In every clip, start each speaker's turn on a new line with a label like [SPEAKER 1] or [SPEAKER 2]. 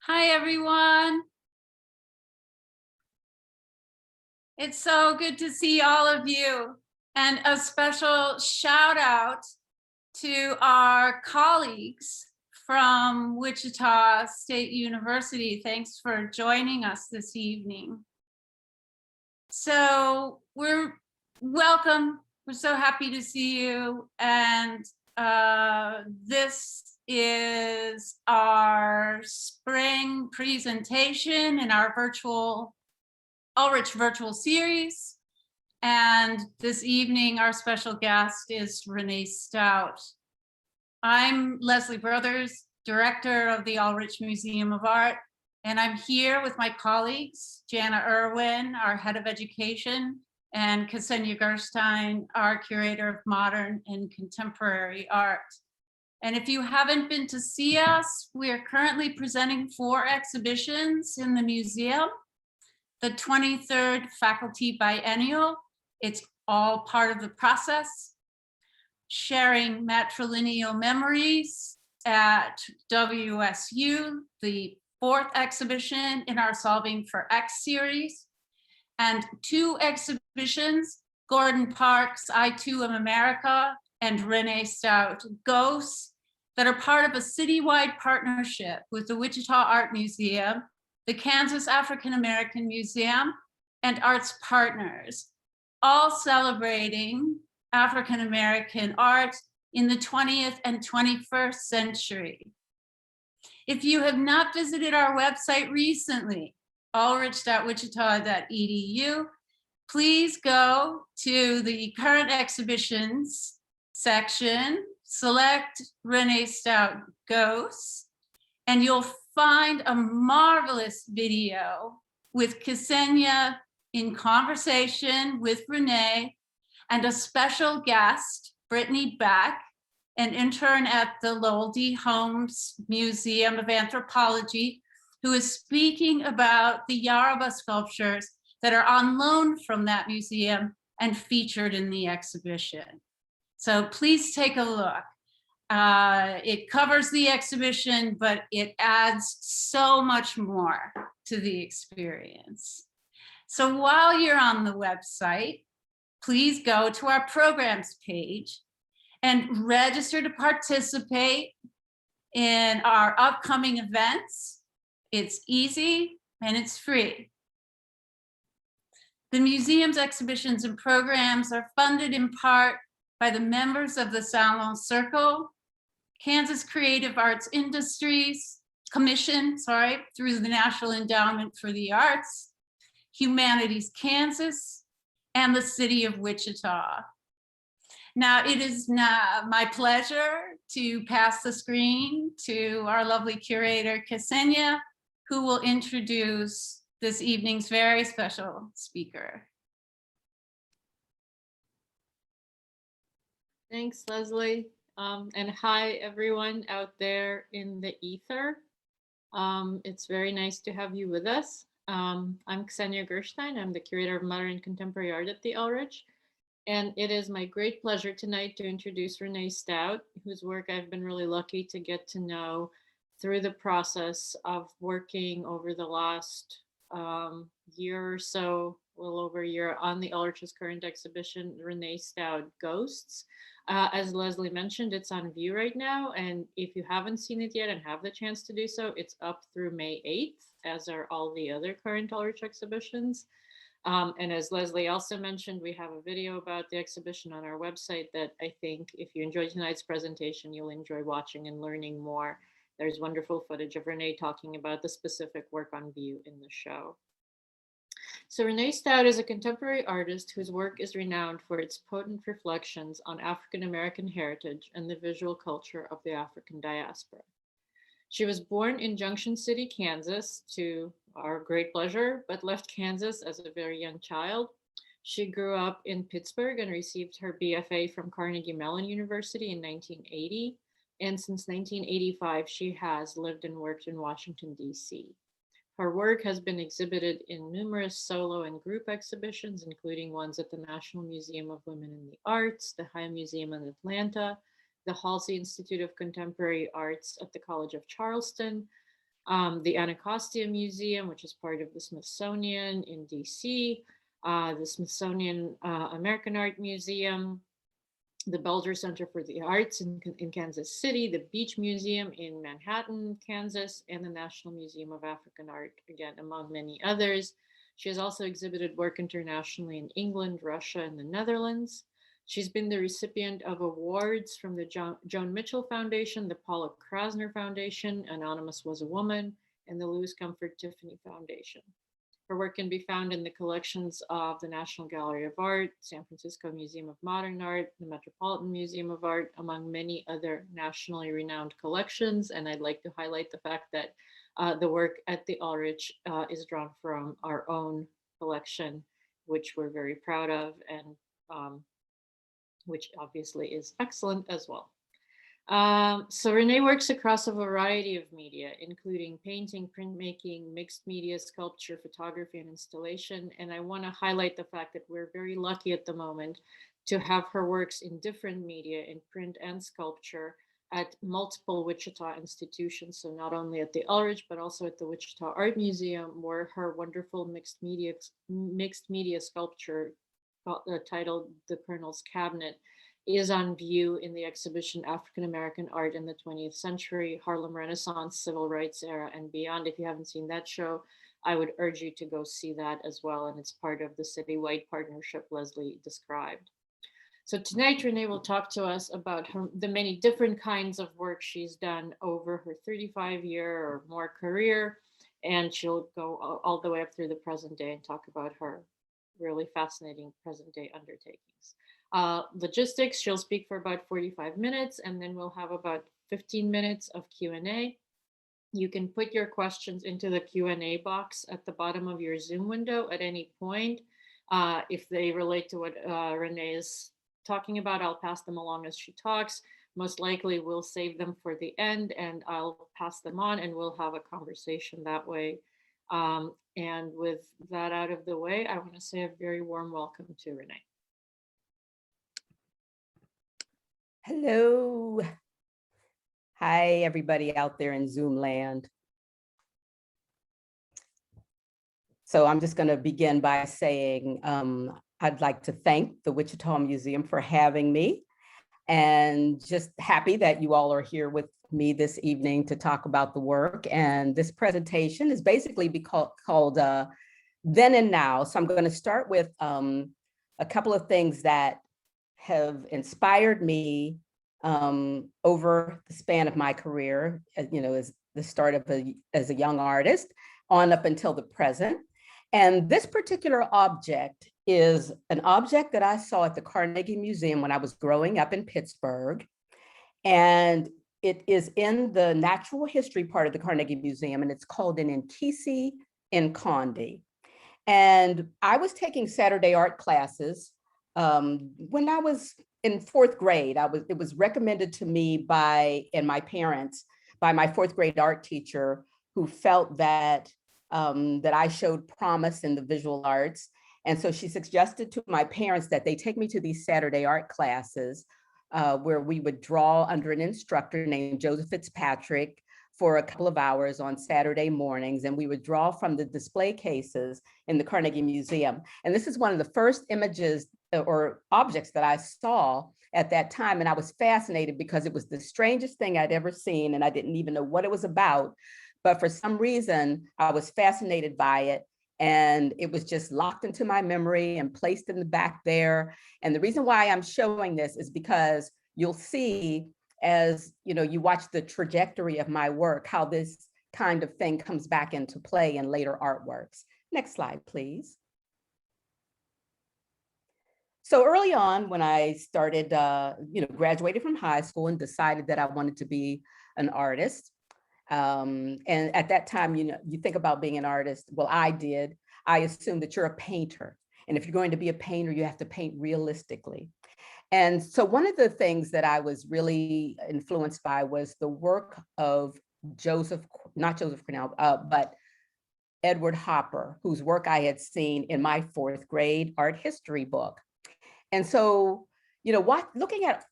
[SPEAKER 1] Hi, everyone. It's so good to see all of you. And a special shout out to our colleagues from Wichita State University. Thanks for joining us this evening. So welcome. We're so happy to see you. And this is our spring presentation in our Ulrich virtual series. And this evening, our special guest is Renee Stout. I'm Leslie Brothers, director of the Ulrich Museum of Art, and I'm here with my colleagues, Jana Irwin, our head of education, and Ksenia Gerstein, our curator of modern and contemporary art. And if you haven't been to see us, we are currently presenting 4 exhibitions in the museum. The 23rd Faculty Biennial, it's all part of the process. Sharing Matrilineal Memories at WSU, the 4th exhibition in our Solving for X series. And 2 exhibitions, Gordon Parks' I Too Am America and Renee Stout, Ghosts, that are part of a citywide partnership with the Wichita Art Museum, the Kansas African American Museum, and arts partners, all celebrating African American art in the 20th and 21st century. If you have not visited our website recently, ulrich.wichita.edu, please go to the current exhibitions section, select Renee Stout Ghosts, and you'll find a marvelous video with Ksenia in conversation with Renee and a special guest, Brittany Beck, an intern at the Lowell D. Holmes Museum of Anthropology, who is speaking about the Yoruba sculptures that are on loan from that museum and featured in the exhibition. So please take a look. It covers the exhibition, but it adds so much more to the experience. So while you're on the website, please go to our programs page and register to participate in our upcoming events. It's easy and it's free. The museum's exhibitions and programs are funded in part by the members of the Salon Circle, Kansas Creative Arts Industries Commission, through the National Endowment for the Arts, Humanities Kansas, and the City of Wichita. Now, it is now my pleasure to pass the screen to our lovely curator, Ksenia, who will introduce this evening's very special speaker.
[SPEAKER 2] Thanks, Leslie. And hi, everyone out there in the ether. It's very nice to have you with us. I'm Ksenia Gerstein. I'm the curator of modern and contemporary art at the Ulrich. And it is my great pleasure tonight to introduce Renee Stout, whose work I've been really lucky to get to know through the process of working over the last year or so, a little over a year, on the Ulrich's current exhibition, Renee Stout Ghosts. As Leslie mentioned, it's on view right now, and if you haven't seen it yet and have the chance to do so, it's up through May 8th, as are all the other current Ulrich exhibitions. And as Leslie also mentioned, we have a video about the exhibition on our website that I think if you enjoyed tonight's presentation, you'll enjoy watching and learning more. There's wonderful footage of Renee talking about the specific work on view in the show. So Renee Stout is a contemporary artist whose work is renowned for its potent reflections on African-American heritage and the visual culture of the African diaspora. She was born in Junction City, Kansas, to our great pleasure, but left Kansas as a very young child. She grew up in Pittsburgh and received her BFA from Carnegie Mellon University in 1980. And since 1985, she has lived and worked in Washington, D.C. Her work has been exhibited in numerous solo and group exhibitions, including ones at the National Museum of Women in the Arts, the High Museum in Atlanta, the Halsey Institute of Contemporary Arts at the College of Charleston, the Anacostia Museum, which is part of the Smithsonian in DC, the Smithsonian American Art Museum, the Belger Center for the Arts in Kansas City, the Beach Museum in Manhattan, Kansas, and the National Museum of African Art, again, among many others. She has also exhibited work internationally in England, Russia, and the Netherlands. She's been the recipient of awards from the Joan Mitchell Foundation, the Pollock-Krasner Foundation, Anonymous Was a Woman, and the Louis Comfort Tiffany Foundation. Her work can be found in the collections of the National Gallery of Art, San Francisco Museum of Modern Art, the Metropolitan Museum of Art, among many other nationally renowned collections. And I'd like to highlight the fact that the work at the Ulrich is drawn from our own collection, which we're very proud of, and which obviously is excellent as well. So Renee works across a variety of media, including painting, printmaking, mixed media, sculpture, photography, and installation. And I want to highlight the fact that we're very lucky at the moment to have her works in different media, in print and sculpture, at multiple Wichita institutions. So not only at the Ulrich, but also at the Wichita Art Museum, where her wonderful mixed media sculpture titled The Colonel's Cabinet is on view in the exhibition African American Art in the 20th Century, Harlem Renaissance, Civil Rights Era, and Beyond. If you haven't seen that show, I would urge you to go see that as well. And it's part of the citywide partnership Leslie described. So tonight, Renee will talk to us about the many different kinds of work she's done over her 35-year or more career. And she'll go all the way up through the present day and talk about her really fascinating present day undertakings. Logistics, she'll speak for about 45 minutes, and then we'll have about 15 minutes of Q&A. You can put your questions into the Q&A box at the bottom of your Zoom window at any point. If they relate to what Renee is talking about, I'll pass them along as she talks. Most likely we'll save them for the end, and I'll pass them on, and we'll have a conversation that way. And with that out of the way, I want to say a very warm welcome to Renee.
[SPEAKER 3] Hello. Hi, everybody out there in Zoom land. So I'm just going to begin by saying I'd like to thank the Wichita Museum for having me, and just happy that you all are here with me this evening to talk about the work. And this presentation is basically called Then and Now. So I'm going to start with a couple of things that have inspired me over the span of my career, as the start of as a young artist on up until the present. And this particular object is an object that I saw at the Carnegie Museum when I was growing up in Pittsburgh. And it is in the natural history part of the Carnegie Museum, and it's called an Inkisi Nkondi. And I was taking Saturday art classes when I was in fourth grade. It was recommended to me by my parents, by my fourth grade art teacher, who felt that that I showed promise in the visual arts. And so she suggested to my parents that they take me to these Saturday art classes where we would draw under an instructor named Joseph Fitzpatrick for a couple of hours on Saturday mornings. And we would draw from the display cases in the Carnegie Museum. And this is one of the first images or objects that I saw at that time. And I was fascinated because it was the strangest thing I'd ever seen. And I didn't even know what it was about. But for some reason, I was fascinated by it. And it was just locked into my memory and placed in the back there. And the reason why I'm showing this is because you'll see, as you watch the trajectory of my work, how this kind of thing comes back into play in later artworks. Next slide, please. So early on, when I started, graduated from high school and decided that I wanted to be an artist. And at that time, you think about being an artist. Well, I did. I assumed that you're a painter. And if you're going to be a painter, you have to paint realistically. And so one of the things that I was really influenced by was the work of not Joseph Cornell, but Edward Hopper, whose work I had seen in my fourth grade art history book. And so, looking at,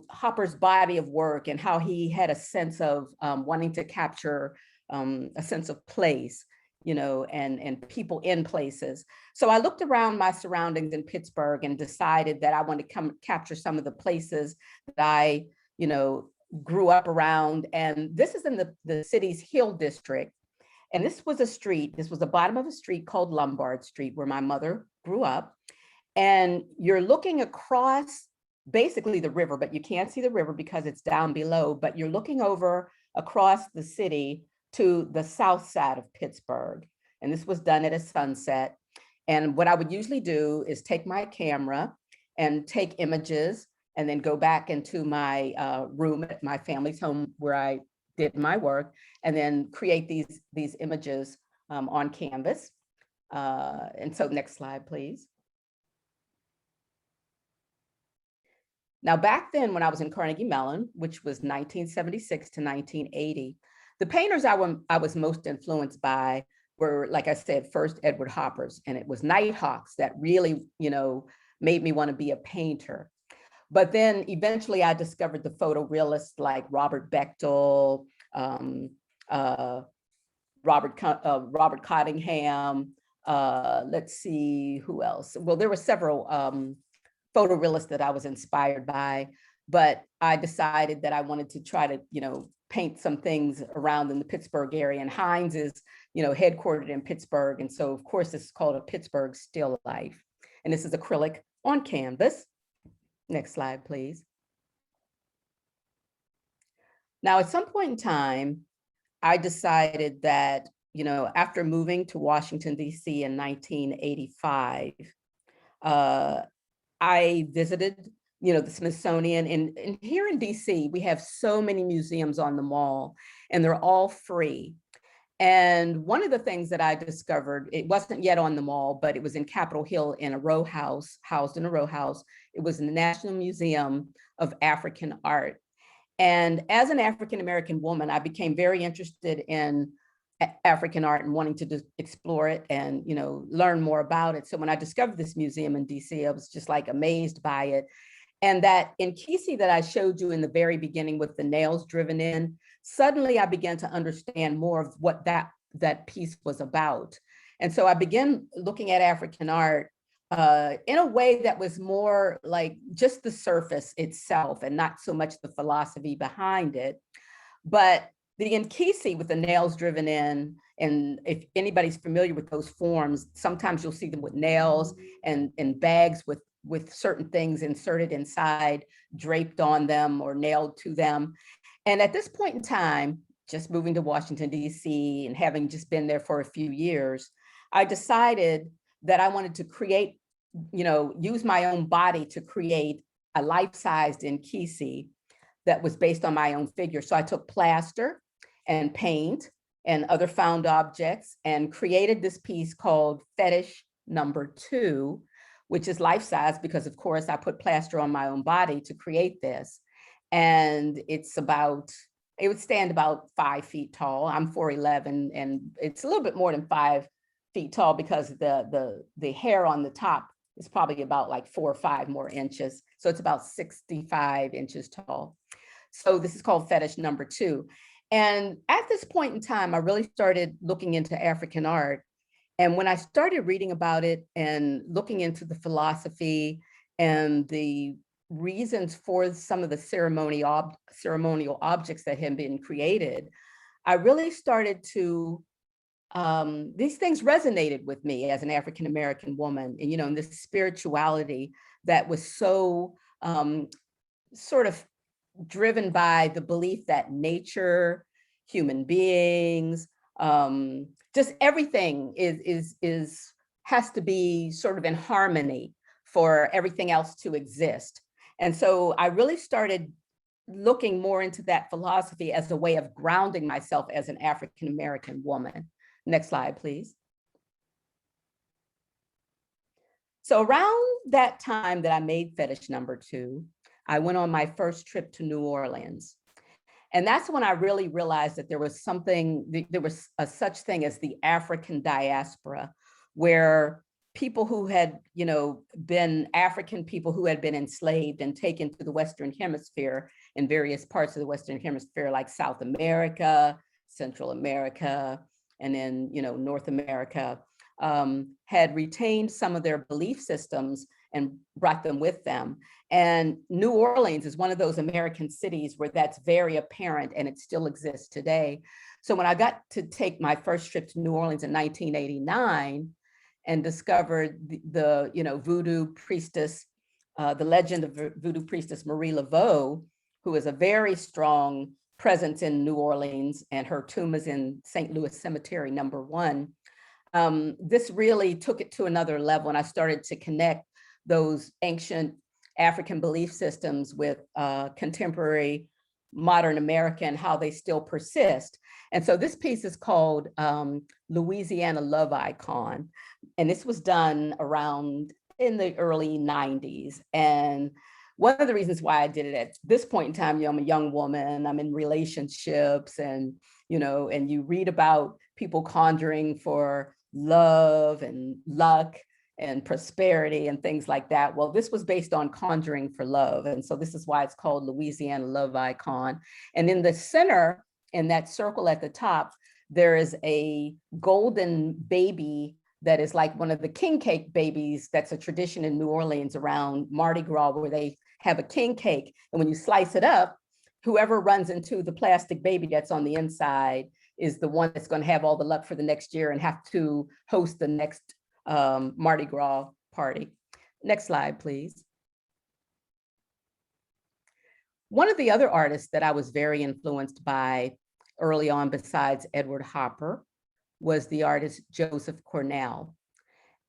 [SPEAKER 3] Hopper's body of work and how he had a sense of wanting to capture a sense of place, and people in places. So I looked around my surroundings in Pittsburgh and decided that I wanted to capture some of the places that I, grew up around. And this is in the city's Hill District. And this was the bottom of a street called Lombard Street, where my mother grew up. And you're looking across basically the river, but you can't see the river because it's down below, but you're looking over across the city to the south side of Pittsburgh. And this was done at a sunset. And what I would usually do is take my camera and take images and then go back into my room at my family's home where I did my work, and then create these images on canvas. And so next slide, please. Now, back then when I was in Carnegie Mellon, which was 1976 to 1980, the painters I was most influenced by were, like I said, first Edward Hoppers, and it was Nighthawks that really, made me want to be a painter. But then eventually I discovered the photorealists like Robert Bechtel, Robert Cottingham, let's see who else. Well, there were several photorealists that I was inspired by, but I decided that I wanted to try to, paint some things around in the Pittsburgh area. And Heinz is, headquartered in Pittsburgh. And so of course, this is called a Pittsburgh still life. And this is acrylic on canvas. Next slide, please. Now, at some point in time, I decided that, after moving to Washington, D.C. in 1985, I visited, the Smithsonian. And here in D.C., we have so many museums on the mall, and they're all free. And one of the things that I discovered, it wasn't yet on the mall, but it was in Capitol Hill in a row house, housed in a row house. It was in the National Museum of African Art. And as an African-American woman, I became very interested in African art and wanting to explore it and, learn more about it. So when I discovered this museum in DC, I was just like amazed by it. And that inkisi that I showed you in the very beginning with the nails driven in, suddenly I began to understand more of what that piece was about. And so I began looking at African art in a way that was more like just the surface itself and not so much the philosophy behind it. But the inkisi with the nails driven in, and if anybody's familiar with those forms, sometimes you'll see them with nails and bags with certain things inserted inside, draped on them or nailed to them. And at this point in time, just moving to Washington, D.C. and having just been there for a few years, I decided that I wanted to create, use my own body to create a life-sized inkisi that was based on my own figure. So I took plaster and paint and other found objects and created this piece called Fetish Number 2, which is life-size because, of course, I put plaster on my own body to create this. And it would stand about 5 feet tall. I'm 4'11", and it's a little bit more than 5 feet tall because the hair on the top is probably about like 4 or 5 more inches. So it's about 65 inches tall. So this is called Fetish Number 2. And at this point in time, I really started looking into African art. And when I started reading about it and looking into the philosophy and the reasons for some of the ceremonial objects that had been created, I really started to, these things resonated with me as an African-American woman, and, and this spirituality that was so sort of driven by the belief that nature, human beings, just everything has to be sort of in harmony for everything else to exist. And so I really started looking more into that philosophy as a way of grounding myself as an African-American woman. Next slide, please. So around that time that I made Fetish Number 2, I went on my first trip to New Orleans. And that's when I really realized that there was a such thing as the African diaspora, where people who had, been African people who had been enslaved and taken to the Western Hemisphere in various parts of the Western Hemisphere, like South America, Central America, and then, North America, had retained some of their belief systems and brought them with them. And New Orleans is one of those American cities where that's very apparent, and it still exists today. So when I got to take my first trip to New Orleans in 1989 and discovered the voodoo priestess, the legend of voodoo priestess Marie Laveau, who is a very strong presence in New Orleans, and her tomb is in St. Louis Cemetery #1. This really took it to another level, and I started to connect those ancient African belief systems with contemporary modern American, how they still persist. And so this piece is called Louisiana Love Icon. And this was done around in the early 90s. And one of the reasons why I did it at this point in time, I'm a young woman, I'm in relationships, and you read about people conjuring for love and luck and prosperity and things like that. Well, this was based on conjuring for love. And so this is why it's called Louisiana Love Icon. And in the center, in that circle at the top, there is a golden baby that is like one of the king cake babies. That's a tradition in New Orleans around Mardi Gras, where they have a king cake. And when you slice it up, whoever runs into the plastic baby that's on the inside is the one that's going to have all the luck for the next year and have to host the next Mardi Gras party. Next slide, please. One of the other artists that I was very influenced by early on, besides Edward Hopper, was the artist Joseph Cornell.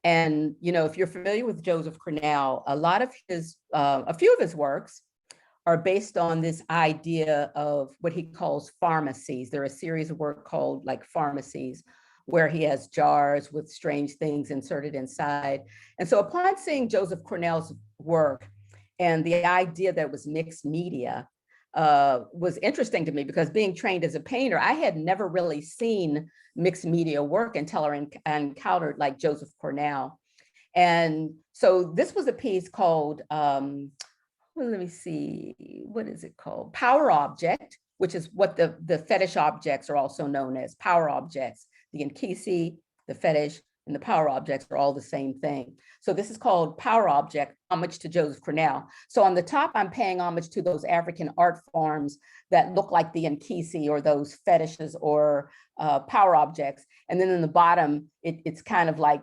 [SPEAKER 3] And if you're familiar with Joseph Cornell, a few of his works are based on this idea of what he calls pharmacies. There are a series of work called like pharmacies, where he has jars with strange things inserted inside. And so upon seeing Joseph Cornell's work and the idea that it was mixed media was interesting to me, because being trained as a painter, I had never really seen mixed media work until I encountered like Joseph Cornell. And so this was a piece called, let me see, what is it called? Power Object, which is what the fetish objects are also known as, power objects. The Nkisi, the fetish, and the power objects are all the same thing. So this is called Power Object, homage to Joseph Cornell. So on the top, I'm paying homage to those African art forms that look like the Nkisi or those fetishes or power objects. And then in the bottom, it's kind of like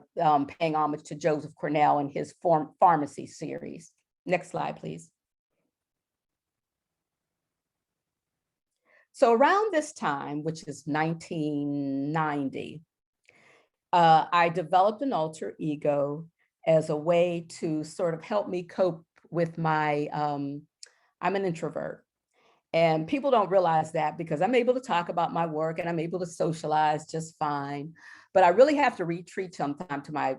[SPEAKER 3] paying homage to Joseph Cornell and his pharmacy series. Next slide, please. So around this time, which is 1990, I developed an alter ego as a way to sort of help me cope with my, I'm an introvert. And people don't realize that, because I'm able to talk about my work and I'm able to socialize just fine. But I really have to retreat sometime to my,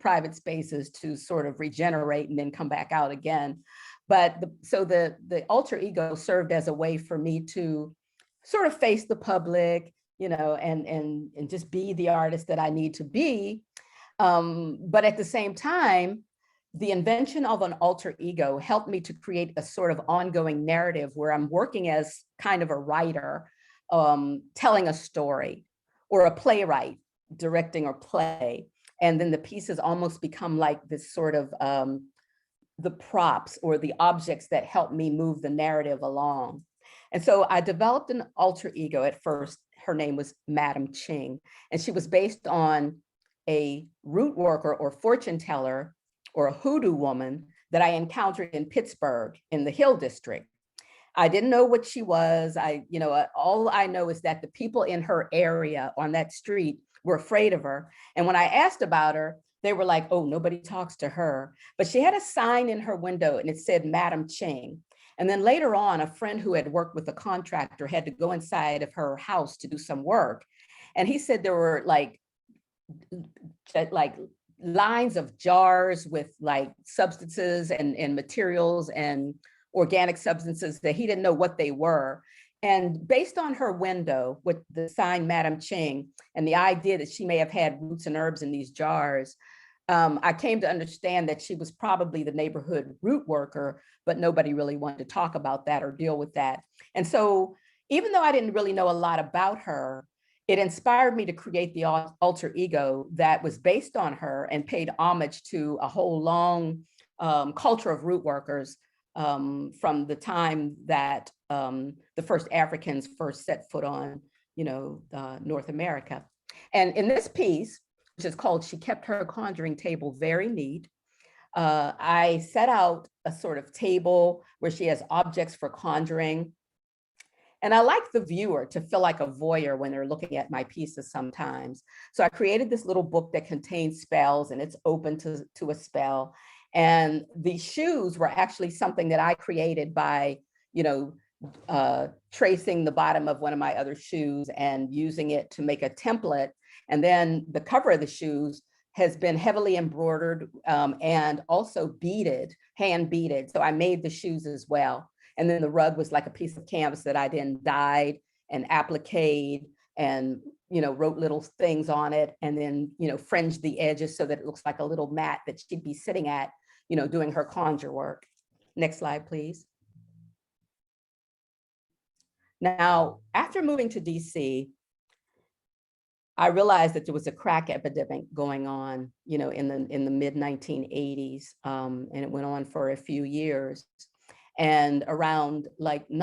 [SPEAKER 3] private spaces to sort of regenerate and then come back out again. But the alter ego served as a way for me to sort of face the public, and just be the artist that I need to be. But at the same time, the invention of an alter ego helped me to create a sort of ongoing narrative where I'm working as kind of a writer, telling a story, or a playwright directing a play. And then the pieces almost become like this sort of the props or the objects that help me move the narrative along. And so I developed an alter ego. At first, her name was Madam Ching, and she was based on a root worker or fortune teller or a hoodoo woman that I encountered in Pittsburgh in the Hill District. I didn't know what she was. All I know is that the people in her area on that street were afraid of her. And when I asked about her, they were like, oh, nobody talks to her. But she had a sign in her window and it said Madam Ching. And then later on, a friend who had worked with a contractor had to go inside of her house to do some work. And he said there were like lines of jars with like substances and materials and organic substances that he didn't know what they were. And based on her window with the sign Madam Ching and the idea that she may have had roots and herbs in these jars, I came to understand that she was probably the neighborhood root worker, but nobody really wanted to talk about that or deal with that. And so, even though I didn't really know a lot about her, it inspired me to create the alter ego that was based on her and paid homage to a whole long culture of root workers from the time that the first Africans first set foot on, North America. And in this piece, which is called She Kept Her Conjuring Table Very Neat, I set out a sort of table where she has objects for conjuring. And I like the viewer to feel like a voyeur when they're looking at my pieces sometimes. So I created this little book that contains spells, and it's open to a spell. And the shoes were actually something that I created by, tracing the bottom of one of my other shoes and using it to make a template. And then the cover of the shoes has been heavily embroidered and also beaded, hand beaded. So I made the shoes as well. And then the rug was like a piece of canvas that I then dyed and appliqued and, wrote little things on it, and then, fringed the edges so that it looks like a little mat that she'd be sitting at, doing her conjure work. Next slide, please. Now, after moving to DC, I realized that there was a crack epidemic going on, in the mid 1980s, and it went on for a few years. And around like the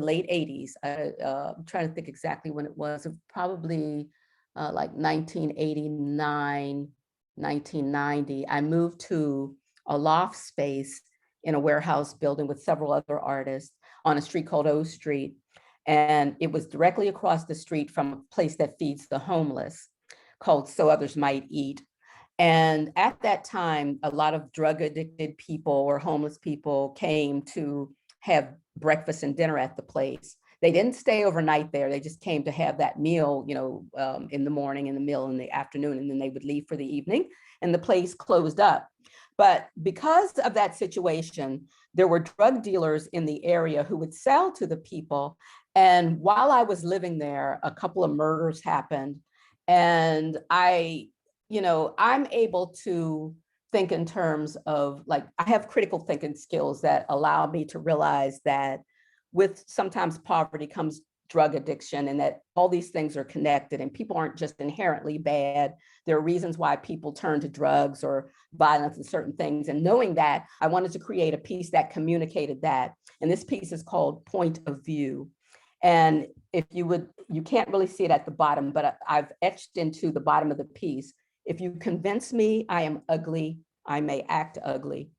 [SPEAKER 3] late 80s, I'm trying to think exactly when it was, probably like 1989, 1990, I moved to a loft space in a warehouse building with several other artists on a street called O Street. And it was directly across the street from a place that feeds the homeless called So Others Might Eat. And at that time, a lot of drug addicted people or homeless people came to have breakfast and dinner at the place. They didn't stay overnight there. They just came to have that meal, in the morning and the meal in the afternoon, and then they would leave for the evening, and the place closed up. But because of that situation, there were drug dealers in the area who would sell to the people. And while I was living there, a couple of murders happened. And I'm able to think in terms of, like, I have critical thinking skills that allow me to realize that with sometimes poverty comes drug addiction, and that all these things are connected, and people aren't just inherently bad. There are reasons why people turn to drugs or violence and certain things. And knowing that, I wanted to create a piece that communicated that. And this piece is called Point of View. And if you can't really see it at the bottom, but I've etched into the bottom of the piece: if you convince me I am ugly, I may act ugly.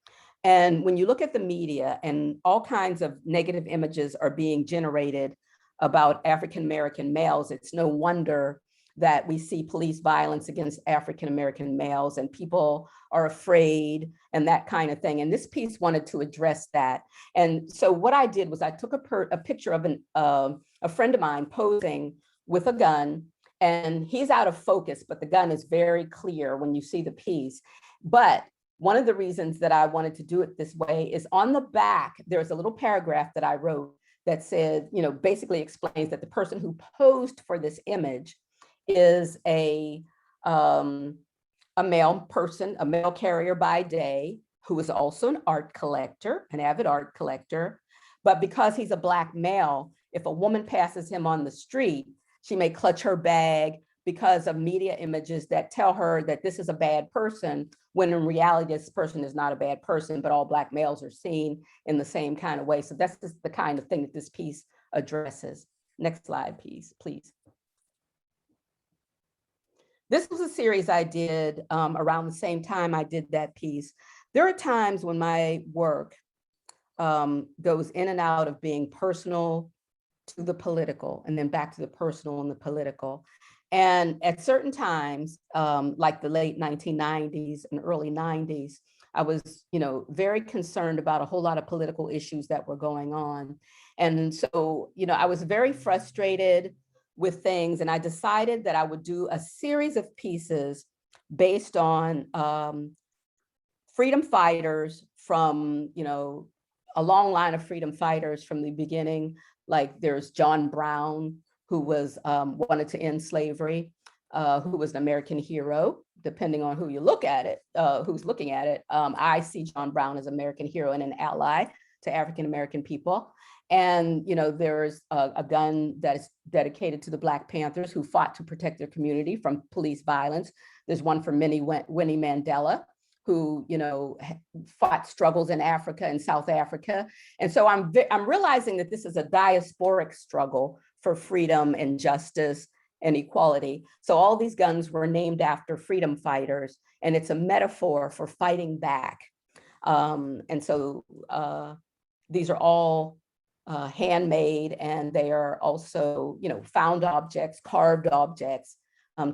[SPEAKER 3] And when you look at the media, and all kinds of negative images are being generated about African-American males, it's no wonder that we see police violence against African-American males, and people are afraid and that kind of thing. And this piece wanted to address that. And so what I did was I took a picture of a friend of mine posing with a gun, and he's out of focus, but the gun is very clear when you see the piece. But one of the reasons that I wanted to do it this way is on the back, there's a little paragraph that I wrote that said, basically explains that the person who posed for this image is a male person, a mail carrier by day, who is also an art collector, an avid art collector. But because he's a Black male, if a woman passes him on the street, she may clutch her bag because of media images that tell her that this is a bad person, when in reality, this person is not a bad person, but all Black males are seen in the same kind of way. So that's just the kind of thing that this piece addresses. Next slide, please. This was a series I did around the same time I did that piece. There are times when my work goes in and out of being personal to the political, and then back to the personal and the political. And at certain times, like the late 1990s and early 90s, I was, very concerned about a whole lot of political issues that were going on. And so, I was very frustrated with things, and I decided that I would do a series of pieces based on freedom fighters from, a long line of freedom fighters from the beginning. Like there's John Brown, who was wanted to end slavery, who was an American hero, depending on who you look at it, who's looking at it. I see John Brown as an American hero and an ally to African-American people. And, there's a gun that is dedicated to the Black Panthers who fought to protect their community from police violence. There's one for Winnie Mandela, who, fought struggles in Africa and South Africa. And so I'm realizing that this is a diasporic struggle for freedom and justice and equality. So all these guns were named after freedom fighters, and it's a metaphor for fighting back. And so these are all handmade, and they are also, found objects, carved objects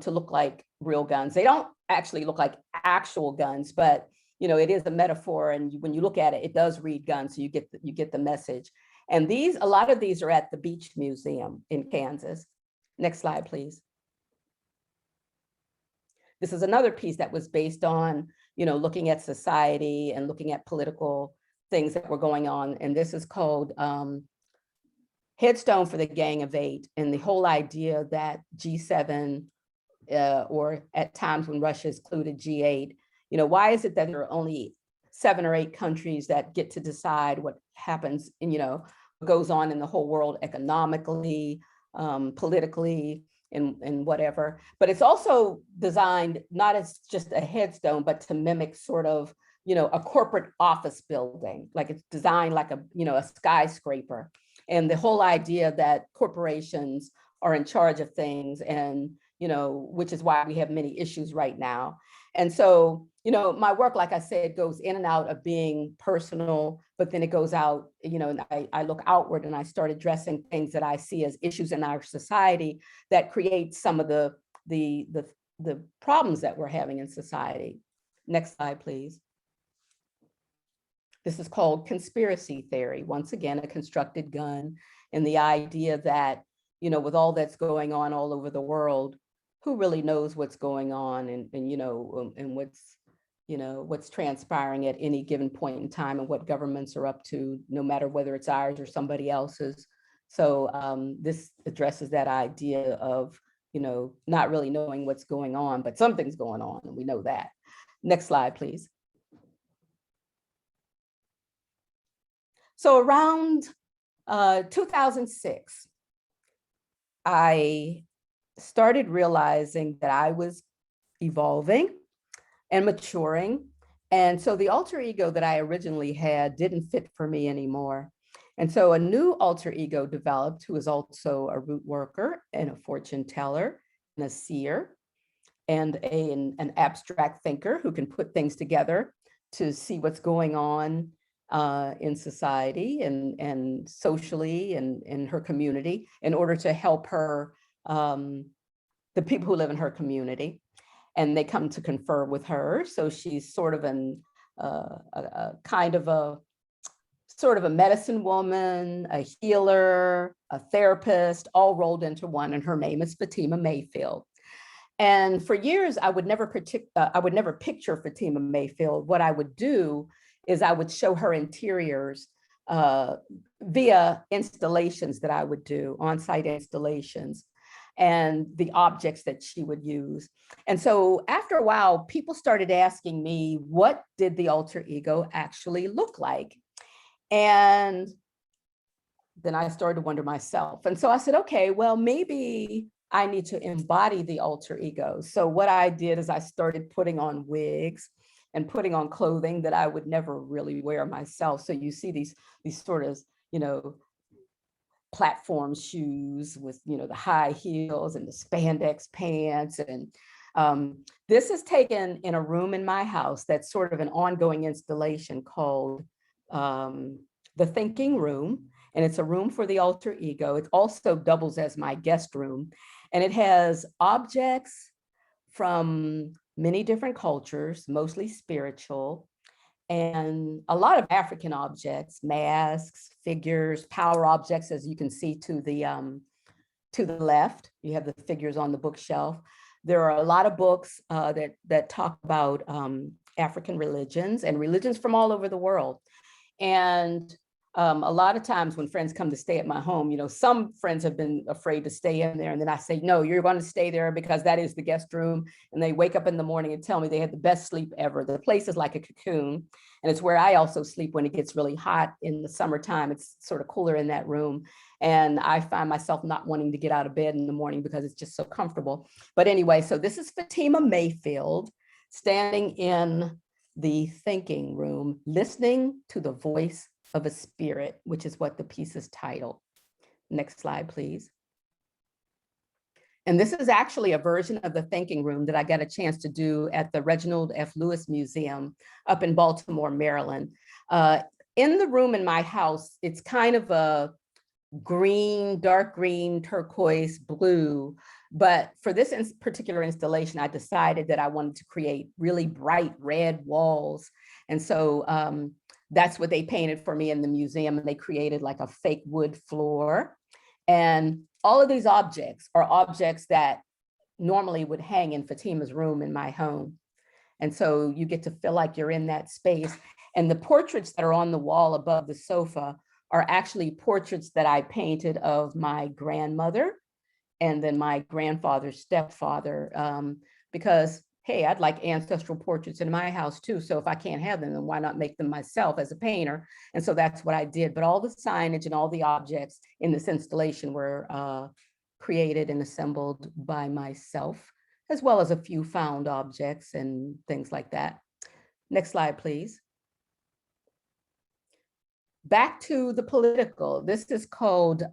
[SPEAKER 3] to look like real guns. They don't actually look like actual guns, but it is a metaphor, and when you look at it, it does read gun, so you get the message. And a lot of these are at the Beach Museum in Kansas. Next slide, please. This is another piece that was based on, looking at society and looking at political things that were going on. And this is called Headstone for the Gang of Eight. And the whole idea that G7, or at times when Russia is included, G8, why is it that there are only 7 or 8 countries that get to decide what happens and, what goes on in the whole world economically, politically, and whatever. But it's also designed not as just a headstone, but to mimic sort of, a corporate office building. Like it's designed like a skyscraper. And the whole idea that corporations are in charge of things, and, which is why we have many issues right now. And so, my work, like I said, goes in and out of being personal, but then it goes out, and I look outward, and I start addressing things that I see as issues in our society that create some of the problems that we're having in society. Next slide, please. This is called conspiracy theory. Once again, a constructed gun, and the idea that, with all that's going on all over the world, who really knows what's going on, and what's transpiring at any given point in time, and what governments are up to, no matter whether it's ours or somebody else's. So this addresses that idea of, not really knowing what's going on, but something's going on, and we know that. Next slide, please. So around 2006, I started realizing that I was evolving and maturing. And so the alter ego that I originally had didn't fit for me anymore. And so a new alter ego developed, who is also a root worker and a fortune teller and a seer and an abstract thinker who can put things together to see what's going on in society and socially and in her community, in order to help her, the people who live in her community. And they come to confer with her. So she's sort of a kind of a sort of a medicine woman, a healer, a therapist, all rolled into one. And her name is Fatima Mayfield. And for years, I would never picture Fatima Mayfield. What I would do is I would show her interiors via installations that I would do, on-site installations, and the objects that she would use. And so after a while, people started asking me, what did the alter ego actually look like? And then I started to wonder myself. And so I said, okay, well, maybe I need to embody the alter ego. So what I did is I started putting on wigs and putting on clothing that I would never really wear myself. So you see these sort of, platform shoes with, the high heels and the spandex pants. And this is taken in a room in my house that's sort of an ongoing installation called the Thinking Room. And it's a room for the alter ego. It also doubles as my guest room. And it has objects from many different cultures, mostly spiritual, and a lot of African objects, masks, figures, power objects, as you can see to the left. You have the figures on the bookshelf. There are a lot of books that talk about African religions and religions from all over the world. And a lot of times when friends come to stay at my home, you know, some friends have been afraid to stay in there. And then I say, no, you're going to stay there because that is the guest room. And they wake up in the morning and tell me they had the best sleep ever. The place is like a cocoon. And it's where I also sleep when it gets really hot in the summertime. It's sort of cooler in that room. And I find myself not wanting to get out of bed in the morning because it's just so comfortable. But anyway, so this is Fatima Mayfield standing in the thinking room, listening to the voice of a spirit, which is what the piece is titled. Next slide, please. And this is actually a version of the thinking room that I got a chance to do at the Reginald F. Lewis Museum up in Baltimore, Maryland. In the room in my house, it's kind of a green, dark green, turquoise, blue. But for this particular installation, I decided that I wanted to create really bright red walls. And so that's what they painted for me in the museum. And they created like a fake wood floor. And all of these objects are objects that normally would hang in Fatima's room in my home. And so you get to feel like you're in that space. And the portraits that are on the wall above the sofa are actually portraits that I painted of my grandmother and then my grandfather's stepfather, because, hey, I'd like ancestral portraits in my house too. So if I can't have them, then why not make them myself as a painter? And so that's what I did. But all the signage and all the objects in this installation were created and assembled by myself, as well as a few found objects and things like that. Next slide, please. Back to the political. This is called,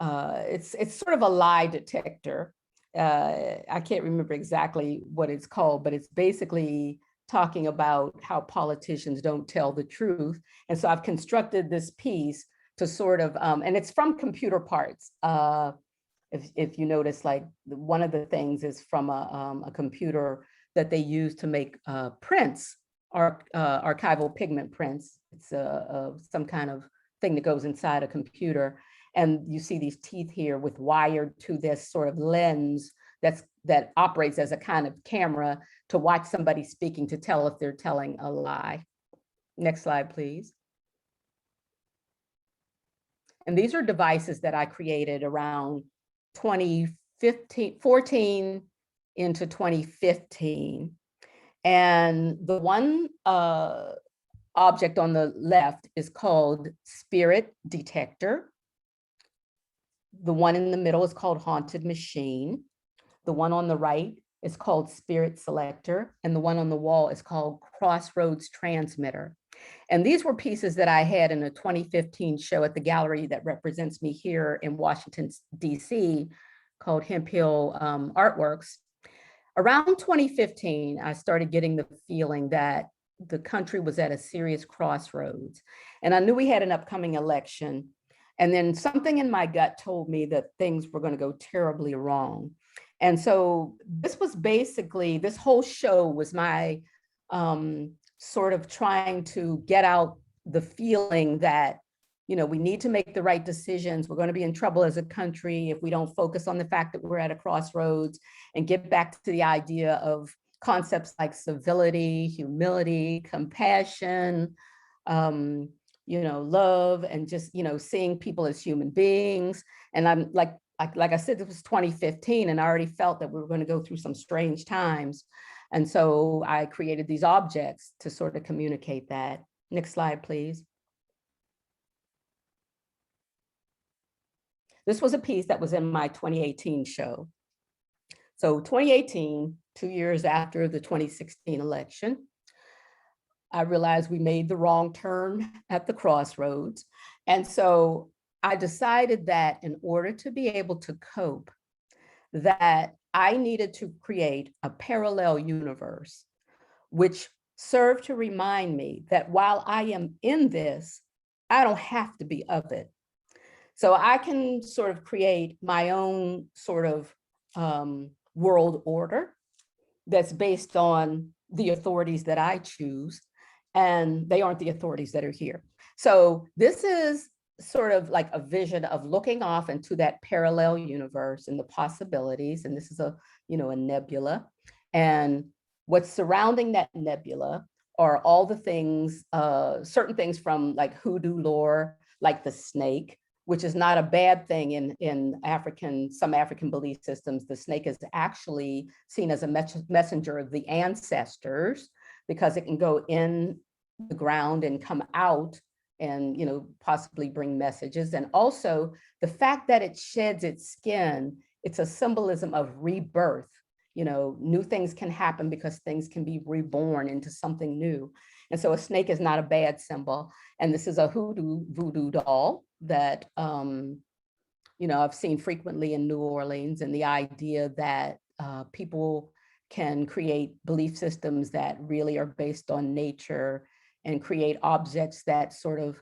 [SPEAKER 3] it's sort of a lie detector. I can't remember exactly what it's called, but it's basically talking about how politicians don't tell the truth. And so I've constructed this piece to sort of, and it's from computer parts. If you notice, like one of the things is from a computer that they use to make prints, archival pigment prints. It's some kind of thing that goes inside a computer. And you see these teeth here with wired to this sort of lens that operates as a kind of camera to watch somebody speaking to tell if they're telling a lie. Next slide, please. And these are devices that I created around 2014 into 2015. And the one object on the left is called Spirit Detector. The one in the middle is called Haunted Machine. The one on the right is called Spirit Selector. And the one on the wall is called Crossroads Transmitter. And these were pieces that I had in a 2015 show at the gallery that represents me here in Washington, DC, called Hemp Hill Artworks. Around 2015, I started getting the feeling that the country was at a serious crossroads. And I knew we had an upcoming election. And then something in my gut told me that things were going to go terribly wrong. And so this was basically, this whole show was my sort of trying to get out the feeling that, you know, we need to make the right decisions. We're going to be in trouble as a country if we don't focus on the fact that we're at a crossroads and get back to the idea of concepts like civility, humility, compassion, you know, love, and just, you know, seeing people as human beings. And I'm like I said, it was 2015, and I already felt that we were going to go through some strange times. And so I created these objects to sort of communicate that. Next slide, please. This was a piece that was in my 2018 show. So 2018, 2 years after the 2016 election, I realized we made the wrong turn at the crossroads. And so I decided that in order to be able to cope, that I needed to create a parallel universe, which served to remind me that while I am in this, I don't have to be of it. So I can sort of create my own sort of world order that's based on the authorities that I choose, and they aren't the authorities that are here. So this is sort of like a vision of looking off into that parallel universe and the possibilities. And this is a, you know, a nebula. And what's surrounding that nebula are all the things, certain things from like hoodoo lore, like the snake, which is not a bad thing in some African belief systems. The snake is actually seen as a messenger of the ancestors because it can go in the ground and come out and, possibly bring messages. And also the fact that it sheds its skin, it's a symbolism of rebirth. New things can happen because things can be reborn into something new. And so a snake is not a bad symbol. And this is a voodoo doll that, I've seen frequently in New Orleans, and the idea that people can create belief systems that really are based on nature and create objects that sort of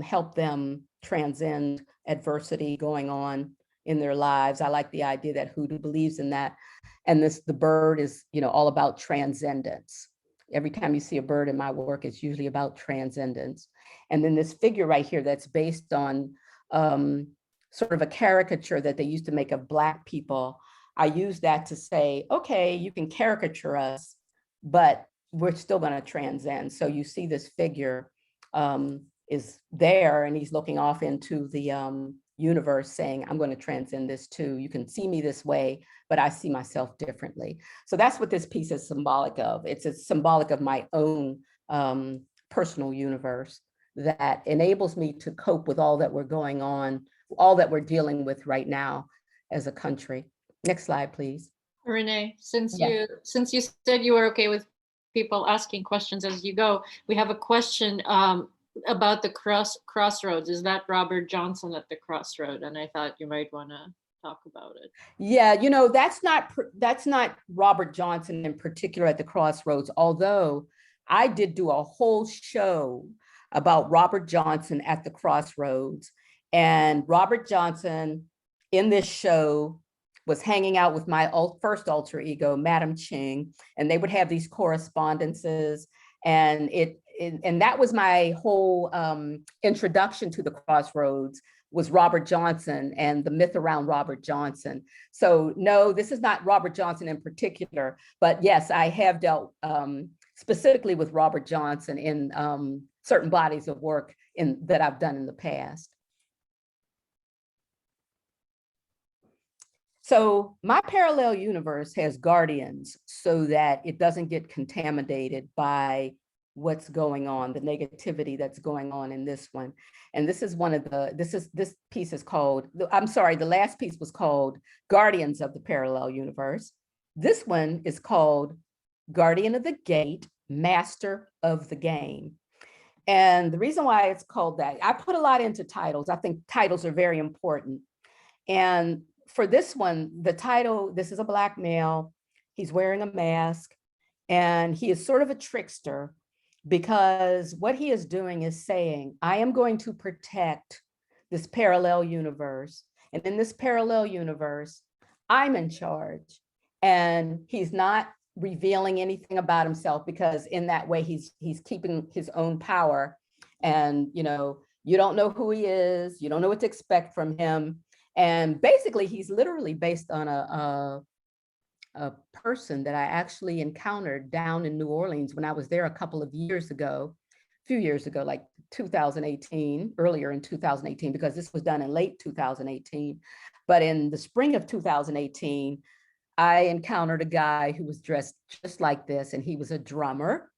[SPEAKER 3] help them transcend adversity going on in their lives. I like the idea that Hoodoo believes in that. And the bird is, all about transcendence. Every time you see a bird in my work, it's usually about transcendence. And then this figure right here that's based on sort of a caricature that they used to make of Black people. I use that to say, okay, you can caricature us, but we're still going to transcend. So you see this figure is there, and he's looking off into the universe saying, I'm going to transcend this too. You can see me this way, but I see myself differently. So that's what this piece is symbolic of. It's symbolic of my own personal universe that enables me to cope with all that we're going on, all that we're dealing with right now as a country. Next slide, please.
[SPEAKER 2] Renee, since
[SPEAKER 3] Yeah.
[SPEAKER 2] you said you were okay with people asking questions as you go, we have a question about the crossroads. Is that Robert Johnson at the crossroad? And I thought you might want to talk about it.
[SPEAKER 3] Yeah, that's not Robert Johnson in particular at the crossroads, although I did do a whole show about Robert Johnson at the crossroads. And Robert Johnson in this show was hanging out with my first alter ego, Madam Ching, and they would have these correspondences. And and that was my whole introduction to the crossroads, was Robert Johnson and the myth around Robert Johnson. So no, this is not Robert Johnson in particular, but yes, I have dealt specifically with Robert Johnson in certain bodies of work that I've done in the past. So my parallel universe has guardians so that it doesn't get contaminated by what's going on, the negativity that's going on in this one. And this is this piece is called, I'm sorry, the last piece was called Guardians of the Parallel Universe. This one is called Guardian of the Gate, Master of the Game. And the reason why it's called that, I put a lot into titles. I think titles are very important. And for this one, the title, this is a Black male, he's wearing a mask, and he is sort of a trickster, because what he is doing is saying, I am going to protect this parallel universe. And in this parallel universe, I'm in charge. And he's not revealing anything about himself, because in that way, he's keeping his own power. And, you don't know who he is. You don't know what to expect from him. And basically, he's literally based on a person that I actually encountered down in New Orleans when I was there a few years ago, like 2018, earlier in 2018, because this was done in late 2018. But in the spring of 2018, I encountered a guy who was dressed just like this, and he was a drummer,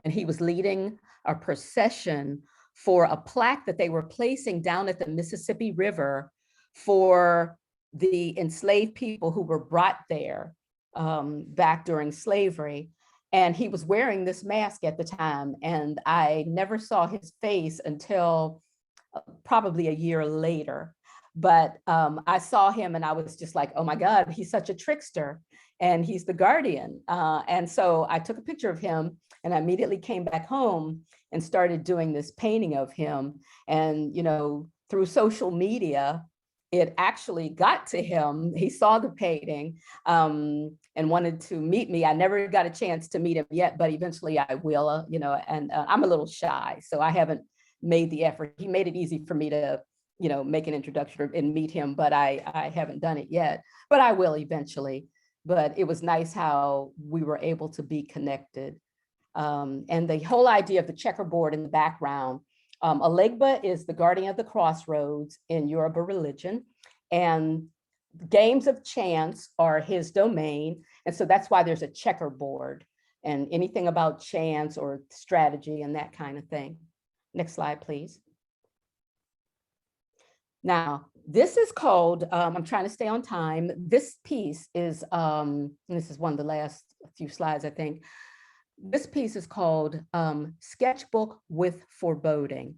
[SPEAKER 3] and he was leading a procession for a plaque that they were placing down at the Mississippi River for the enslaved people who were brought there back during slavery. And he was wearing this mask at the time. And I never saw his face until probably a year later. But I saw him and I was just like, oh my God, he's such a trickster. And he's the guardian. And so I took a picture of him and I immediately came back home and started doing this painting of him. And, through social media, it actually got to him. He saw the painting and wanted to meet me. I never got a chance to meet him yet, but eventually I will, and I'm a little shy, so I haven't made the effort. He made it easy for me to, make an introduction and meet him, but I haven't done it yet, but I will eventually. But it was nice how we were able to be connected. And the whole idea of the checkerboard in the background, Alegba is the guardian of the crossroads in Yoruba religion, and games of chance are his domain. And so that's why there's a checkerboard and anything about chance or strategy and that kind of thing. Next slide, please. Now, this is called, I'm trying to stay on time. This piece is, this is one of the last few slides, I think. This piece is called Sketchbook with Foreboding.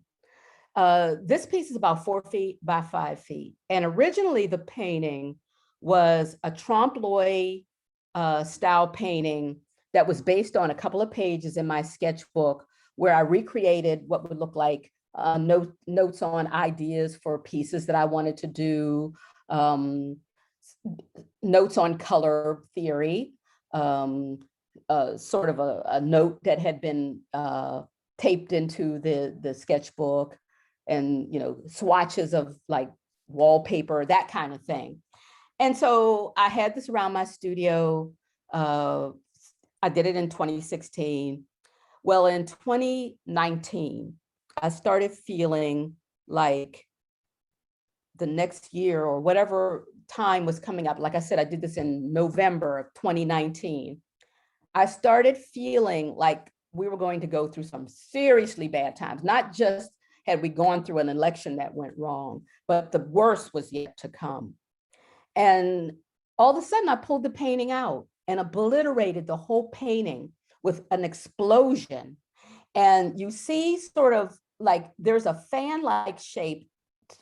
[SPEAKER 3] This piece is about 4 feet by 5 feet. And originally the painting was a trompe-l'oeil style painting that was based on a couple of pages in my sketchbook where I recreated what would look like notes on ideas for pieces that I wanted to do, notes on color theory, sort of a note that had been taped into the sketchbook, and swatches of like wallpaper, that kind of thing. And so I had this around my studio. I did it in 2016. Well, in 2019, I started feeling like the next year or whatever time was coming up. Like I said, I did this in November of 2019. I started feeling like we were going to go through some seriously bad times. Not just had we gone through an election that went wrong, but the worst was yet to come. And all of a sudden I pulled the painting out and obliterated the whole painting with an explosion. And you see sort of like there's a fan-like shape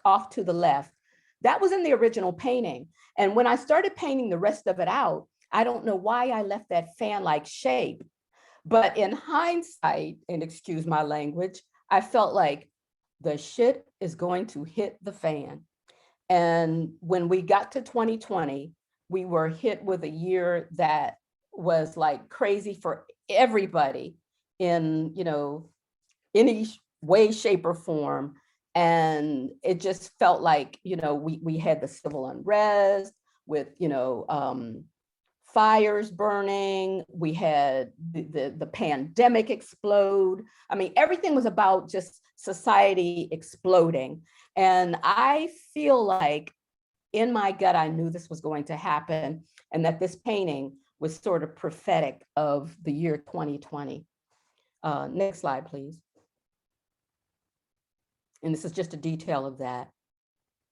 [SPEAKER 3] off to the left. That was in the original painting. And when I started painting the rest of it out, I don't know why I left that fan-like shape. But in hindsight, and excuse my language, I felt like the shit is going to hit the fan. And when we got to 2020, we were hit with a year that was like crazy for everybody in, any way, shape, or form. And it just felt like, we had the civil unrest with, fires burning. We had the pandemic explode. I mean, everything was about just society exploding. And I feel like in my gut, I knew this was going to happen and that this painting was sort of prophetic of the year 2020. Next slide, please. And this is just a detail of that.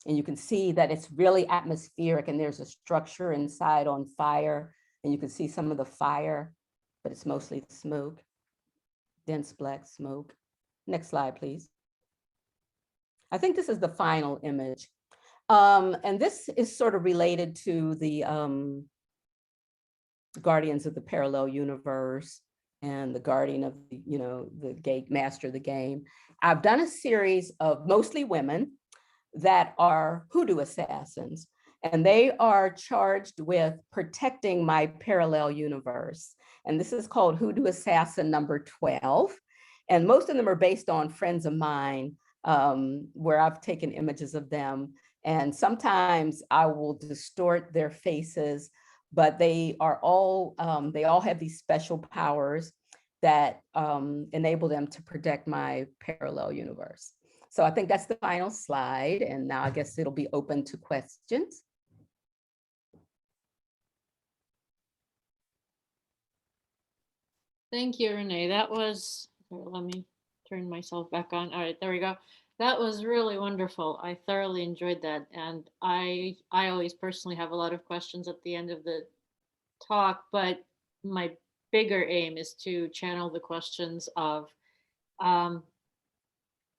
[SPEAKER 3] And you can see that it's really atmospheric and there's a structure inside on fire. And you can see some of the fire, but it's mostly smoke, dense black smoke. Next slide, please. I think this is the final image. And this is sort of related to the guardians of the parallel universe and the guardian of the gate master of the game. I've done a series of mostly women that are hoodoo assassins, and they are charged with protecting my parallel universe. And this is called Hoodoo Assassin number 12. And most of them are based on friends of mine, where I've taken images of them. And sometimes I will distort their faces, but they all have these special powers that enable them to protect my parallel universe. So I think that's the final slide. And now I guess it'll be open to questions.
[SPEAKER 2] Thank you, Renee. That was, let me turn myself back on. All right, there we go. That was really wonderful. I thoroughly enjoyed that. And I always personally have a lot of questions at the end of the talk, but my bigger aim is to channel the questions of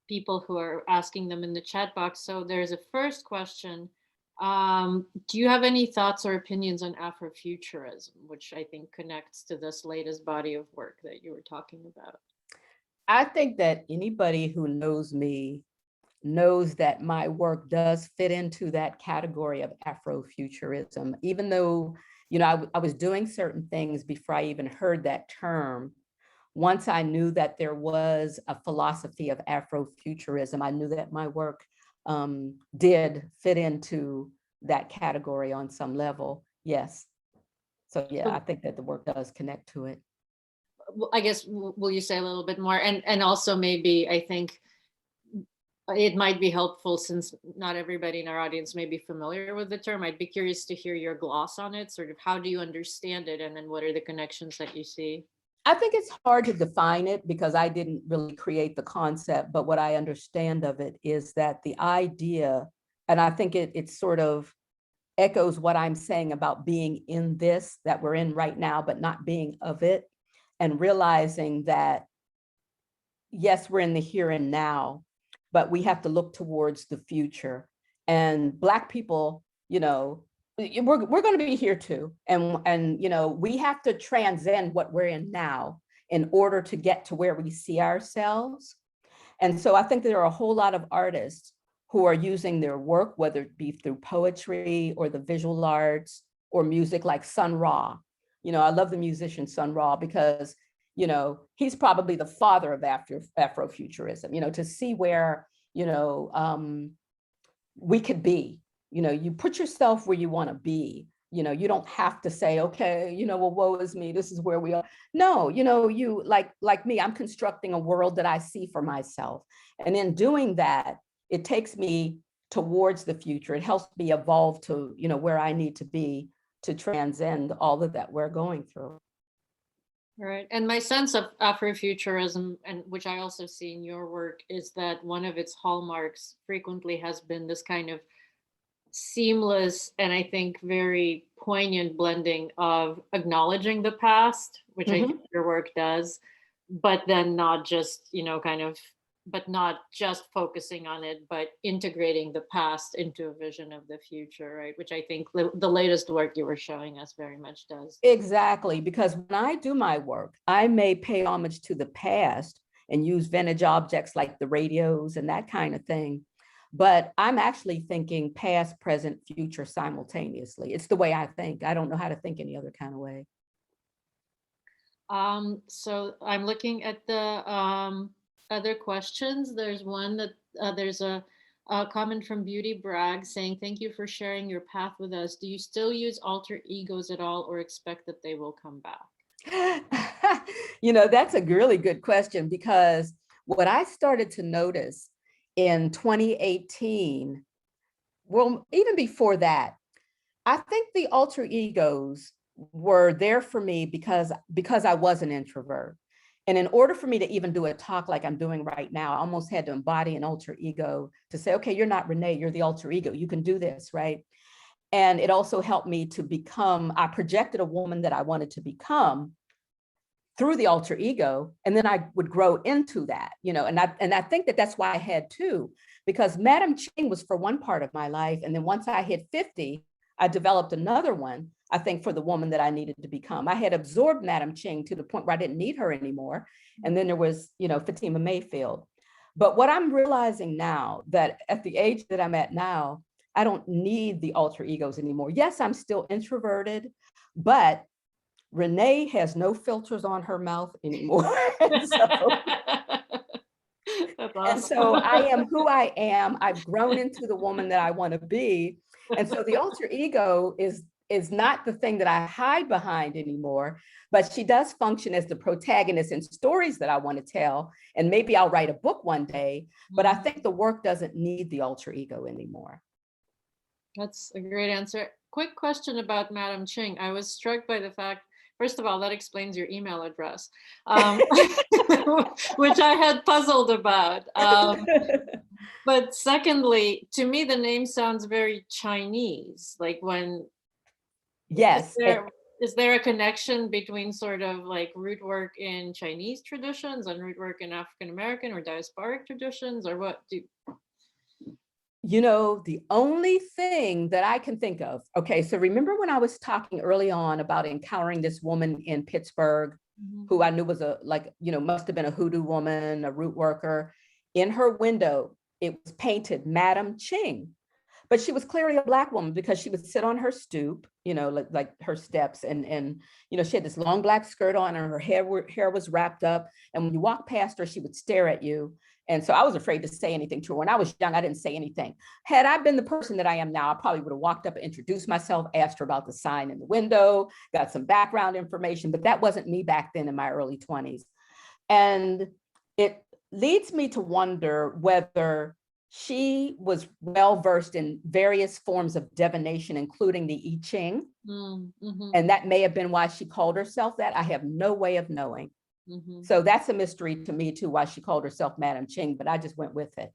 [SPEAKER 2] people who are asking them in the chat box. So there's a first question. Do you have any thoughts or opinions on Afrofuturism, which I think connects to this latest body of work that you were talking about?
[SPEAKER 3] I think that anybody who knows me knows that my work does fit into that category of Afrofuturism, even though, I was doing certain things before I even heard that term. Once I knew that there was a philosophy of Afrofuturism, I knew that my work did fit into that category on some level. Yes. So yeah, I think that the work does connect to it.
[SPEAKER 2] I guess, will you say a little bit more? And also maybe, I think it might be helpful, since not everybody in our audience may be familiar with the term. I'd be curious to hear your gloss on it, sort of how do you understand it, and then what are the connections that you see?
[SPEAKER 3] I think it's hard to define it because I didn't really create the concept, but what I understand of it is that the idea, and I think it sort of echoes what I'm saying about being in this that we're in right now, but not being of it, and realizing that, yes, we're in the here and now, but we have to look towards the future. And Black people, we're going to be here too. And we have to transcend what we're in now in order to get to where we see ourselves. And so I think there are a whole lot of artists who are using their work, whether it be through poetry or the visual arts or music, like Sun Ra. I love the musician Sun Ra because, he's probably the father of Afrofuturism, to see where, we could be. You put yourself where you want to be. You don't have to say, okay, well, woe is me, this is where we are. No, you like me, I'm constructing a world that I see for myself. And in doing that, it takes me towards the future. It helps me evolve to, where I need to be to transcend all of that we're going through.
[SPEAKER 2] Right. And my sense of Afrofuturism, and which I also see in your work, is that one of its hallmarks frequently has been this kind of seamless and I think very poignant blending of acknowledging the past, which I think your work does, but then not just, but not just focusing on it, but integrating the past into a vision of the future, right? Which I think the latest work you were showing us very much does.
[SPEAKER 3] Exactly, because when I do my work, I may pay homage to the past and use vintage objects like the radios and that kind of thing. But I'm actually thinking past, present, future simultaneously. It's the way I think. I don't know how to think any other kind of way.
[SPEAKER 2] So I'm looking at the other questions. There's one that there's a comment from Beauty Bragg saying, thank you for sharing your path with us. Do you still use alter egos at all, or expect that they will come back?
[SPEAKER 3] That's a really good question, because what I started to notice in 2018, well, even before that, I think the alter egos were there for me because I was an introvert. And in order for me to even do a talk like I'm doing right now, I almost had to embody an alter ego to say, okay, you're not Renee, you're the alter ego. You can do this, right? And it also helped me to become, I projected a woman that I wanted to become through the alter ego, and then I would grow into that, and I think that that's why I had two, because Madam Ching was for one part of my life, and then once I hit 50, I developed another one, I think, for the woman that I needed to become. I had absorbed Madam Ching to the point where I didn't need her anymore, and then there was, Fatima Mayfield. But what I'm realizing now, that at the age that I'm at now, I don't need the alter egos anymore. Yes, I'm still introverted, but Renee has no filters on her mouth anymore. And so I am who I am. I've grown into the woman that I want to be. And so the alter ego is not the thing that I hide behind anymore, but she does function as the protagonist in stories that I want to tell. And maybe I'll write a book one day, but I think the work doesn't need the alter ego anymore.
[SPEAKER 2] That's a great answer. Quick question about Madam Ching. I was struck by the fact, first of all, that explains your email address, which I had puzzled about. But secondly, to me, the name sounds very Chinese. Like when,
[SPEAKER 3] yes,
[SPEAKER 2] is there a connection between sort of like root work in Chinese traditions and root work in African American or diasporic traditions, or what?
[SPEAKER 3] The only thing that I can think of, okay, so remember when I was talking early on about encountering this woman in Pittsburgh, who I knew was must have been a hoodoo woman, a root worker. In her window, it was painted Madam Ching, but she was clearly a Black woman because she would sit on her stoop, like her steps, and she had this long black skirt on, and her hair was wrapped up. And when you walked past her, she would stare at you. And so I was afraid to say anything to her. When I was young, I didn't say anything. Had I been the person that I am now, I probably would have walked up and introduced myself, asked her about the sign in the window, got some background information, but that wasn't me back then in my early 20s. And it leads me to wonder whether she was well-versed in various forms of divination, including the I Ching.
[SPEAKER 2] Mm-hmm.
[SPEAKER 3] And that may have been why she called herself that. I have no way of knowing.
[SPEAKER 2] Mm-hmm.
[SPEAKER 3] So that's a mystery to me too, why she called herself Madame Ching, but I just went with it.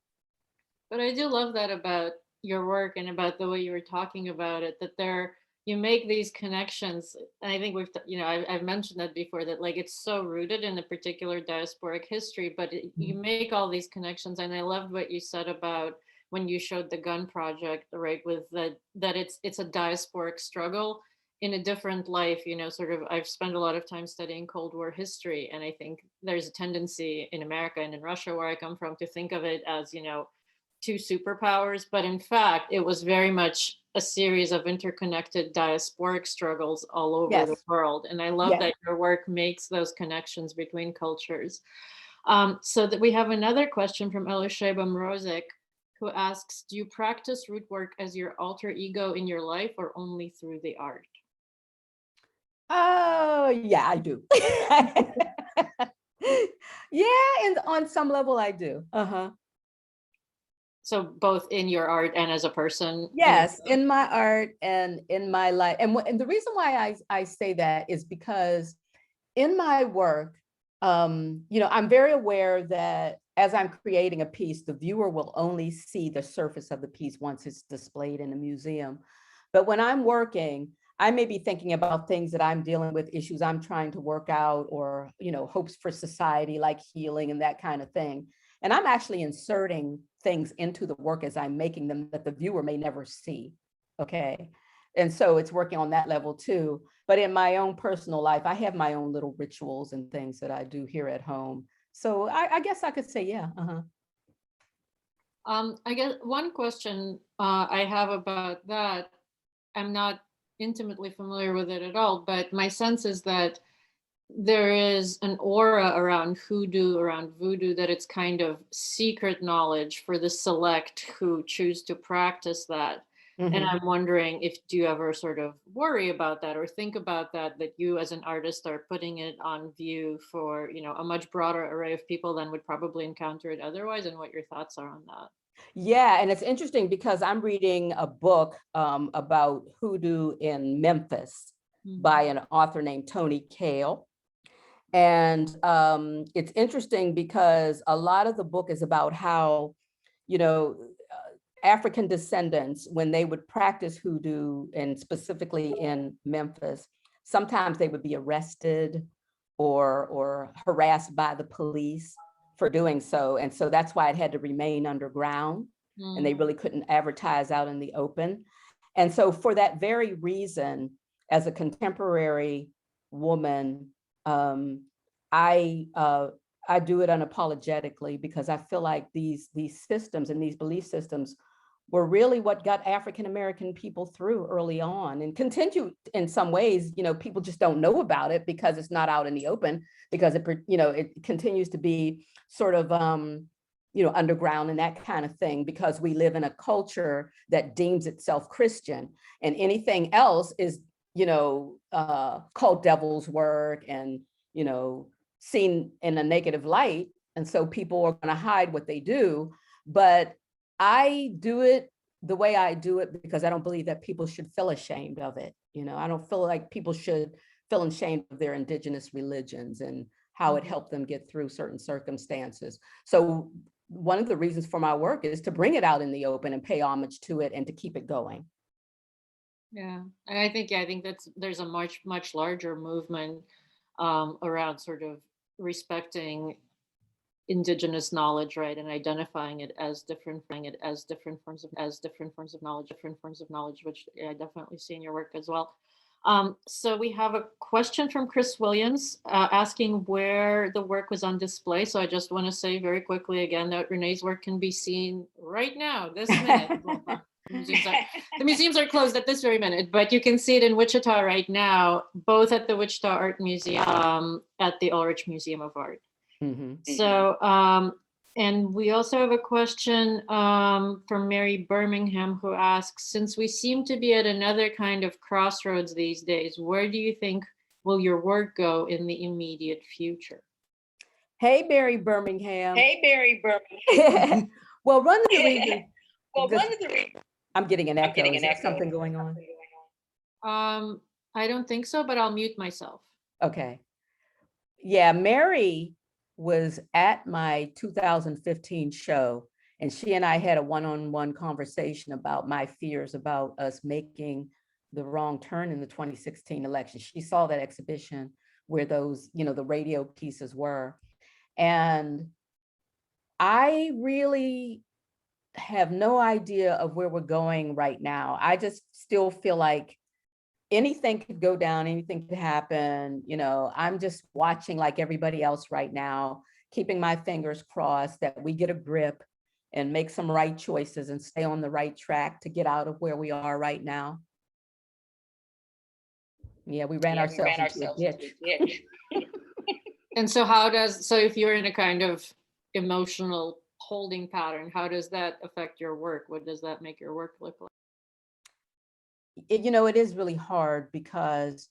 [SPEAKER 2] But I do love that about your work and about the way you were talking about it, that you make these connections. And I think I've mentioned that before, that like it's so rooted in a particular diasporic history, but you make all these connections. And I loved what you said about when you showed the gun project, right, with that it's a diasporic struggle in a different life, sort of. I've spent a lot of time studying Cold War history, and I think there's a tendency in America and in Russia, where I come from, to think of it as, two superpowers, but in fact, it was very much a series of interconnected diasporic struggles all over the world. And I love that your work makes those connections between cultures. So that we have another question from Elisheba Mrozik, who asks, do you practice root work as your alter ego in your life or only through the art?
[SPEAKER 3] Oh, yeah, I do. Yeah, and on some level I do.
[SPEAKER 2] So both in your art and as a person?
[SPEAKER 3] Yes, in my art and in my life. And the reason why I say that is because in my work, I'm very aware that as I'm creating a piece, the viewer will only see the surface of the piece once it's displayed in a museum. But when I'm working, I may be thinking about things that I'm dealing with, issues I'm trying to work out, or, hopes for society, like healing and that kind of thing. And I'm actually inserting things into the work as I'm making them that the viewer may never see. Okay. And so it's working on that level too. But in my own personal life, I have my own little rituals and things that I do here at home. So I guess I could say, yeah.
[SPEAKER 2] I guess one question I have about that, I'm not intimately familiar with it at all, but my sense is that there is an aura around hoodoo, around voodoo, that it's kind of secret knowledge for the select who choose to practice that. And I'm wondering, do you ever sort of worry about that or think about that you as an artist are putting it on view for, a much broader array of people than would probably encounter it otherwise, and what your thoughts are on that?
[SPEAKER 3] Yeah, and it's interesting because I'm reading a book about hoodoo in Memphis by an author named Tony Cale. And it's interesting because a lot of the book is about how, African descendants, when they would practice hoodoo, and specifically in Memphis, sometimes they would be arrested or harassed by the police for doing so. And so that's why it had to remain underground, and they really couldn't advertise out in the open. And so for that very reason, as a contemporary woman, I do it unapologetically, because I feel like these systems and these belief systems were really what got African-American people through early on, and continue in some ways. People just don't know about it because it's not out in the open, because it continues to be sort of underground and that kind of thing, because we live in a culture that deems itself Christian, and anything else is called devil's work and seen in a negative light. And so people are going to hide what they do. But I do it the way I do it because I don't believe that people should feel ashamed of it. I don't feel like people should feel ashamed of their indigenous religions and how it helped them get through certain circumstances. So one of the reasons for my work is to bring it out in the open and pay homage to it and to keep it going.
[SPEAKER 2] Yeah, and I think there's a much larger movement around sort of respecting indigenous knowledge, right, and identifying it as different forms of knowledge, which I definitely see in your work as well. So we have a question from Chris Williams asking where the work was on display. So I just want to say very quickly again that Renee's work can be seen right now, this minute. The museums are closed at this very minute, but you can see it in Wichita right now, both at the Wichita Art Museum, at the Ulrich Museum of Art. So And we also have a question from Mary Birmingham, who asks, since we seem to be at another kind of crossroads these days, where do you think will your work go in the immediate future?
[SPEAKER 3] Hey, Mary Birmingham.
[SPEAKER 4] Hey, Mary Birmingham.
[SPEAKER 3] Well, one of the reasons
[SPEAKER 4] Well,
[SPEAKER 3] this-
[SPEAKER 4] one of the reasons
[SPEAKER 3] I'm getting an echo.
[SPEAKER 4] getting
[SPEAKER 3] Is
[SPEAKER 4] an
[SPEAKER 3] there
[SPEAKER 4] echo.
[SPEAKER 3] something going on?
[SPEAKER 2] I don't think so, but I'll mute myself.
[SPEAKER 3] Okay. Yeah, Mary was at my 2015 show, and she and I had a one-on-one conversation about my fears about us making the wrong turn in the 2016 election. She saw that exhibition where those, the radio pieces were. And I really have no idea of where we're going right now. I just still feel like anything could go down, anything could happen. I'm just watching like everybody else right now, keeping my fingers crossed that we get a grip and make some right choices and stay on the right track to get out of where we are right now. Yeah, we ran ourselves into a ditch.
[SPEAKER 2] And so so if you're in a kind of emotional holding pattern, how does that affect your work? What does that make your work look like?
[SPEAKER 3] It is really hard because,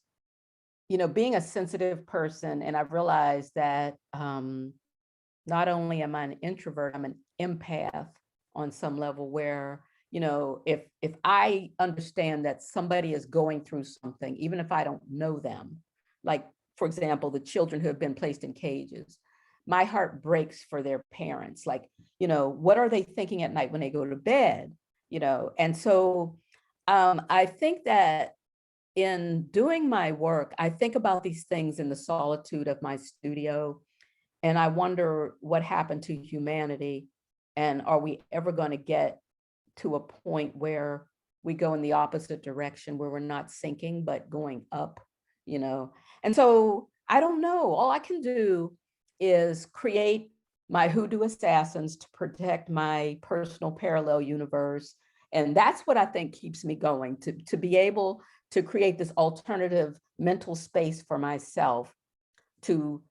[SPEAKER 3] being a sensitive person, and I've realized that not only am I an introvert, I'm an empath on some level where, if I understand that somebody is going through something, even if I don't know them, like, for example, the children who have been placed in cages, my heart breaks for their parents. Like, what are they thinking at night when they go to bed? And so I think that in doing my work, I think about these things in the solitude of my studio, and I wonder what happened to humanity, and are we ever going to get to a point where we go in the opposite direction, where we're not sinking, but going up, And so I don't know. All I can do is create my hoodoo assassins to protect my personal parallel universe. And that's what I think keeps me going, to be able to create this alternative mental space for myself to,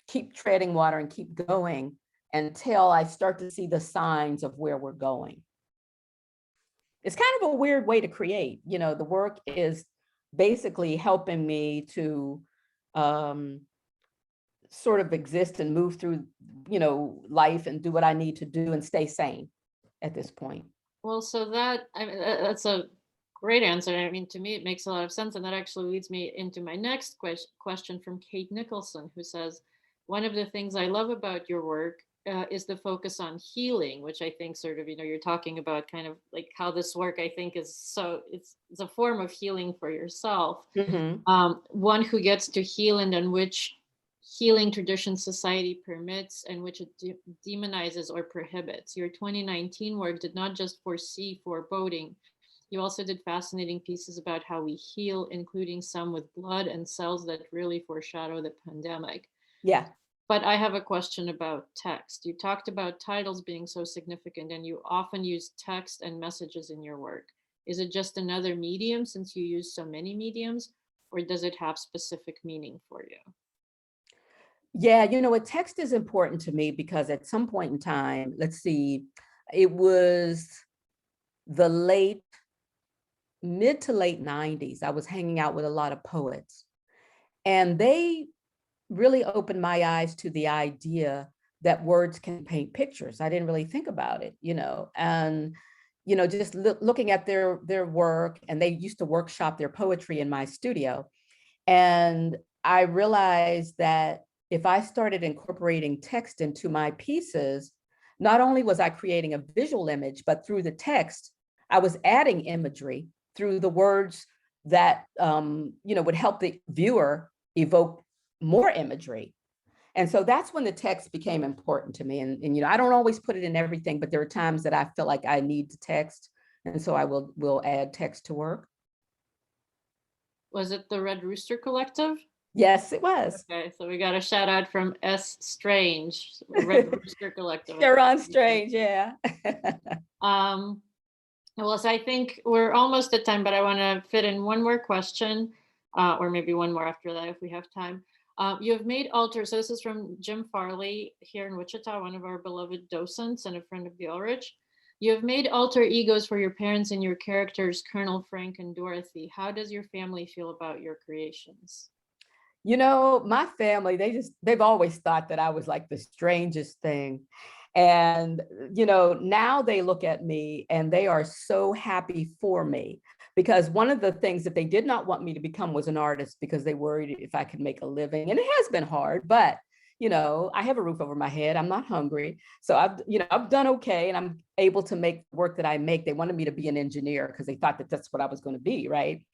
[SPEAKER 3] keep treading water and keep going until I start to see the signs of where we're going. It's kind of a weird way to create. The work is basically helping me to sort of exist and move through, life and do what I need to do and stay sane at this point.
[SPEAKER 2] Well, so that's a great answer. I mean, to me, it makes a lot of sense. And that actually leads me into my next question from Kate Nicholson, who says, one of the things I love about your work is the focus on healing, which I think sort of, you're talking about kind of like how this work, I think, is it's a form of healing for yourself.
[SPEAKER 3] Mm-hmm.
[SPEAKER 2] One who gets to heal and on which healing tradition society permits and which it demonizes or prohibits. Your 2019 work did not just foresee foreboding. You also did fascinating pieces about how we heal, including some with blood and cells that really foreshadow the pandemic.
[SPEAKER 3] Yeah.
[SPEAKER 2] But I have a question about text. You talked about titles being so significant, and you often use text and messages in your work. Is it just another medium since you use so many mediums, or does it have specific meaning for you?
[SPEAKER 3] Yeah, what text is important to me because at some point in time, let's see, it was the mid to late 90s. I was hanging out with a lot of poets, and they really opened my eyes to the idea that words can paint pictures. I didn't really think about it, and just looking at their work, and they used to workshop their poetry in my studio. And I realized that if I started incorporating text into my pieces, not only was I creating a visual image, but through the text, I was adding imagery through the words that would help the viewer evoke more imagery. And so that's when the text became important to me. And I don't always put it in everything, but there are times that I feel like I need the text. And so I will add text to work.
[SPEAKER 2] Was it the Red Rooster Collective?
[SPEAKER 3] Yes, it was.
[SPEAKER 2] Okay, so we got a shout out from S. Strange, Red Rooster Collective.
[SPEAKER 3] Sharon Strange, yeah.
[SPEAKER 2] Well, so I think we're almost at time, but I want to fit in one more question, or maybe one more after that if we have time. You have made altars. So this is from Jim Farley here in Wichita, one of our beloved docents and a friend of the Ulrich. You have made alter egos for your parents and your characters, Colonel Frank and Dorothy. How does your family feel about your creations?
[SPEAKER 3] You know, my family, they've always thought that I was like the strangest thing. And, you know, now they look at me and they are so happy for me, because one of the things that they did not want me to become was an artist, because they worried if I could make a living. And it has been hard, but, you know, I have a roof over my head. I'm not hungry. So I've done okay, and I'm able to make work that I make. They wanted me to be an engineer because they thought that that's what I was going to be, right?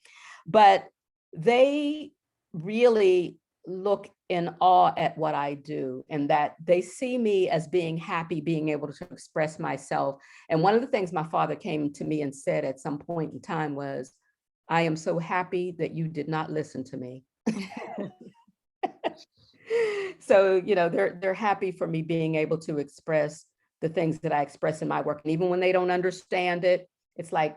[SPEAKER 3] But they really look in awe at what I do, and that they see me as being happy, being able to express myself. And one of the things my father came to me and said at some point in time was, I am so happy that you did not listen to me. So, you know, they're happy for me being able to express the things that I express in my work. And even when they don't understand it, it's like,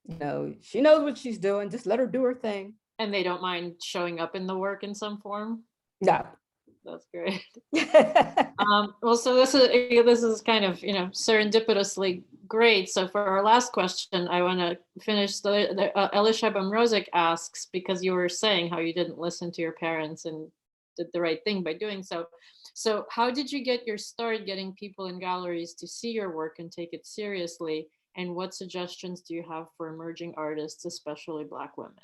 [SPEAKER 3] you know, she knows what she's doing, just let her do her thing.
[SPEAKER 2] And they don't mind showing up in the work in some form?
[SPEAKER 3] No.
[SPEAKER 2] That's great. Well, so this is kind of, you know, serendipitously great. So for our last question, I want to finish Elisha Bamrozik asks, because you were saying how you didn't listen to your parents and did the right thing by doing so. So how did you get your start getting people in galleries to see your work and take it seriously? And what suggestions do you have for emerging artists, especially Black women?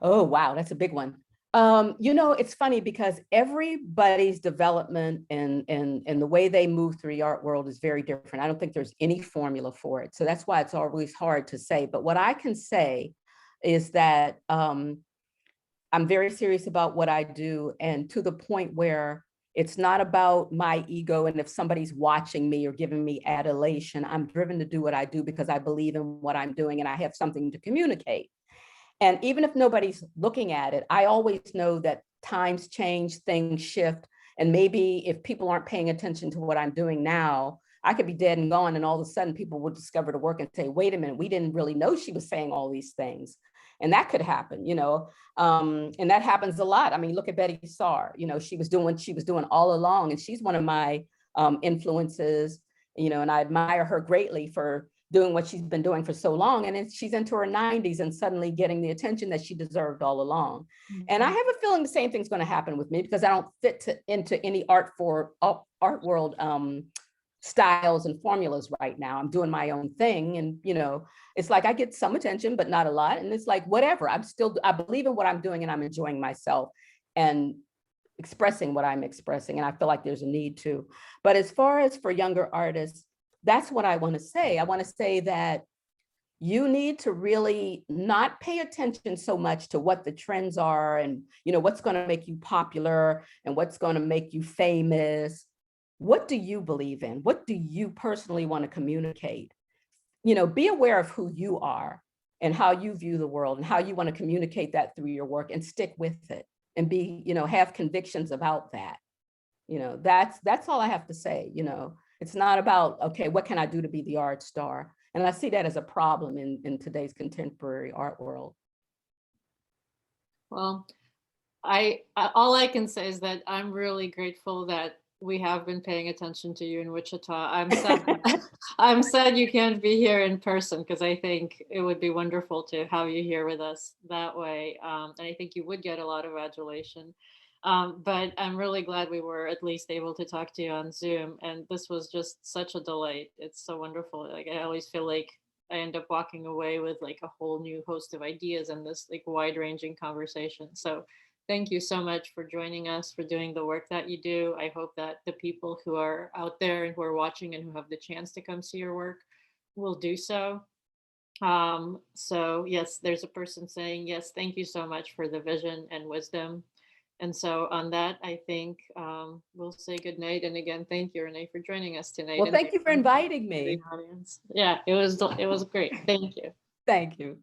[SPEAKER 3] Oh, wow, that's a big one. You know, it's funny because everybody's development and the way they move through the art world is very different. I don't think there's any formula for it. So that's why it's always hard to say. But what I can say is that I'm very serious about what I do, and to the point where it's not about my ego. And if somebody's watching me or giving me adulation, I'm driven to do what I do because I believe in what I'm doing and I have something to communicate. And even if nobody's looking at it, I always know that times change, things shift. And maybe if people aren't paying attention to what I'm doing now, I could be dead and gone, and all of a sudden people will discover the work and say, wait a minute, we didn't really know she was saying all these things. And that could happen, you know, and that happens a lot. I mean, look at Betty Saar, you know, she was doing what she was doing all along, and she's one of my influences, you know, and I admire her greatly for doing what she's been doing for so long. And she's into her 90s and suddenly getting the attention that she deserved all along. Mm-hmm. And I have a feeling the same thing's going to happen with me, because I don't fit into any art world styles and formulas right now. I'm doing my own thing. And, you know, it's like I get some attention, but not a lot. And it's like, whatever, I believe in what I'm doing, and I'm enjoying myself and expressing what I'm expressing. And I feel like there's a need to. But as far as for younger artists, that's what I want to say. I want to say that you need to really not pay attention so much to what the trends are and, you know, what's going to make you popular and what's going to make you famous. What do you believe in? What do you personally want to communicate? You know, be aware of who you are and how you view the world and how you want to communicate that through your work, and stick with it and be, you know, have convictions about that. You know, that's all I have to say. You know, it's not about, okay, what can I do to be the art star? And I see that as a problem in today's contemporary art world.
[SPEAKER 2] Well, all I can say is that I'm really grateful that we have been paying attention to you in Wichita. I'm sad you can't be here in person, because I think it would be wonderful to have you here with us that way. And I think you would get a lot of adulation. But I'm really glad we were at least able to talk to you on Zoom. And this was just such a delight. It's so wonderful. Like, I always feel like I end up walking away with like a whole new host of ideas and this like wide-ranging conversation. So thank you so much for joining us, for doing the work that you do. I hope that the people who are out there and who are watching and who have the chance to come see your work will do so. So yes, there's a person saying, yes, thank you so much for the vision and wisdom. And so on that, I think we'll say good night. And again, thank you, Renee, for joining us tonight.
[SPEAKER 3] Well, thank you for inviting me.
[SPEAKER 2] The audience. Yeah, it was great. Thank you.
[SPEAKER 3] Thank you.